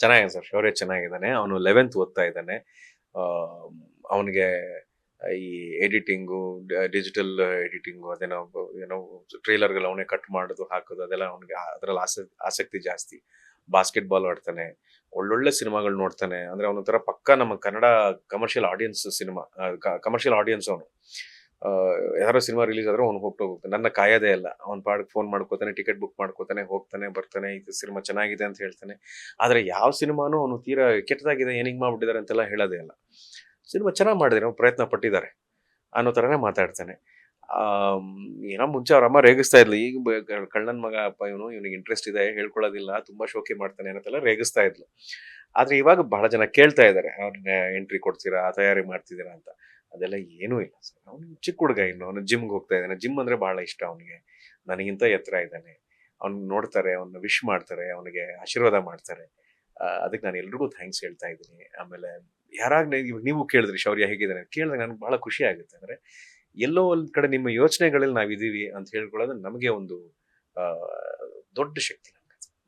ಚೆನ್ನಾಗಿದೆ ಸರ್. ಶೌರ್ಯ ಚೆನ್ನಾಗಿದ್ದಾನೆ. ಅವನು 11th ಓದ್ತಾ ಇದ್ದಾನೆ. ಅವನಿಗೆ ಈ ಎಡಿಟಿಂಗು, ಡಿಜಿಟಲ್ ಎಡಿಟಿಂಗು ಅದೇನೋ ಏನೋ ಟ್ರೇಲರ್ಗಳು ಅವನೇ ಕಟ್ ಮಾಡೋದು ಹಾಕೋದು ಅದೆಲ್ಲ ಅವನಿಗೆ ಅದರಲ್ಲಿ ಆಸಕ್ತಿ ಜಾಸ್ತಿ. ಬಾಸ್ಕೆಟ್ ಬಾಲ್ ಆಡ್ತಾನೆ, ಒಳ್ಳೊಳ್ಳೆ ಸಿನಿಮಾಗಳು ನೋಡ್ತಾನೆ. ಅಂದ್ರೆ ಅವನೊಂಥರ ಪಕ್ಕ ನಮ್ಮ Kannada commercial audience cinema, commercial audience ಅವನು. ಯಾರೋ ಸಿನಿಮಾ ರಿಲೀಸ್ ಆದ್ರೆ ಅವ್ನು ಹೋಗ್ತಾನೆ, ನನ್ನ ಕಾಯೋದೇ ಇಲ್ಲ. ಅವ್ನ ಪಾಡಿಗೆ ಫೋನ್ ಮಾಡ್ಕೋತಾನೆ, ಟಿಕೆಟ್ ಬುಕ್ ಮಾಡ್ಕೋತಾನೆ, ಹೋಗ್ತಾನೆ ಬರ್ತಾನೆ, ಇದು ಸಿನಿಮಾ ಚೆನ್ನಾಗಿದೆ ಅಂತ ಹೇಳ್ತಾನೆ. ಆದ್ರೆ ಯಾವ ಸಿನಿಮಾನು ಅವನು ತೀರಾ ಕೆಟ್ಟದಾಗಿದೆ, ಏನಿಗ್ ಮಾಡ್ಬಿಟ್ಟಿದ್ದಾರೆ ಅಂತೆಲ್ಲ ಹೇಳೋದೇ ಇಲ್ಲ. ಸಿನಿಮಾ ಚೆನ್ನಾಗಿ ಮಾಡಿದ್ರೆ ಪ್ರಯತ್ನ ಪಟ್ಟಿದ್ದಾರೆ ಅನ್ನೋ ಥರನೇ ಮಾತಾಡ್ತಾನೆ. ಆಮ್, ಏನೋ ಮುಂಚೆ ಅವ್ರ ಅಮ್ಮ ರೇಗಿಸ್ತಾ ಇದ್ಲು, ಈಗ ಕಳ್ಳನ್ ಮಗ ಅಪ್ಪ ಇವನು, ಇವನಿಗೆ ಇಂಟ್ರೆಸ್ಟ್ ಇದೆ, ಹೇಳ್ಕೊಳ್ಳೋದಿಲ್ಲ, ತುಂಬಾ ಶೋಕಿ ಮಾಡ್ತಾನೆ ಅನ್ನೋದೆಲ್ಲ ರೇಗಿಸ್ತಾ ಇದ್ಲು. ಆದ್ರೆ ಇವಾಗ ಬಹಳ ಜನ ಕೇಳ್ತಾ ಇದ್ದಾರೆ, ಅವ್ರನ್ನ ಎಂಟ್ರಿ ಕೊಡ್ತೀರಾ, ತಯಾರಿ ಮಾಡ್ತಿದ್ದೀರಾ ಅಂತ. ಅದೆಲ್ಲ ಏನೂ ಇಲ್ಲ ಸರ್. ಅವನು ಚಿಕ್ಕ ಹುಡುಗ, ಇನ್ನು ಅವನು ಜಿಮ್ಗೆ ಹೋಗ್ತಾ ಇದ್ದಾನೆ. ಜಿಮ್ ಅಂದ್ರೆ ಬಹಳ ಇಷ್ಟ ಅವನಿಗೆ. ನನಗಿಂತ ಎತ್ತರ ಇದ್ದಾನೆ. ಅವ್ನು ನೋಡ್ತಾರೆ, ಅವನ್ನ ವಿಶ್ ಮಾಡ್ತಾರೆ, ಅವನಿಗೆ ಆಶೀರ್ವಾದ ಮಾಡ್ತಾರೆ. ಅದಕ್ಕೆ ನಾನು ಎಲ್ರಿಗೂ ಥ್ಯಾಂಕ್ಸ್ ಹೇಳ್ತಾ ಇದ್ದೀನಿ. ಆಮೇಲೆ ಯಾರಾಗ ನೀವು ಕೇಳಿದ್ರಿ ಶೌರ್ಯ ಹೇಗಿದ್ದಾನೆ ಕೇಳಿದ್ರೆ ನನಗೆ ಬಹಳ ಖುಷಿ ಆಗುತ್ತೆ. ಅಂದ್ರೆ ಎಲ್ಲೋ ಒಂದ್ ಕಡೆ ನಿಮ್ಮ ಯೋಚನೆಗಳಲ್ಲಿ ನಾವಿದೀವಿ ಅಂತ ಹೇಳ್ಕೊಳ್ಳೋದು ನಮಗೆ ಒಂದು ಆ ದೊಡ್ಡ ಶಕ್ತಿ.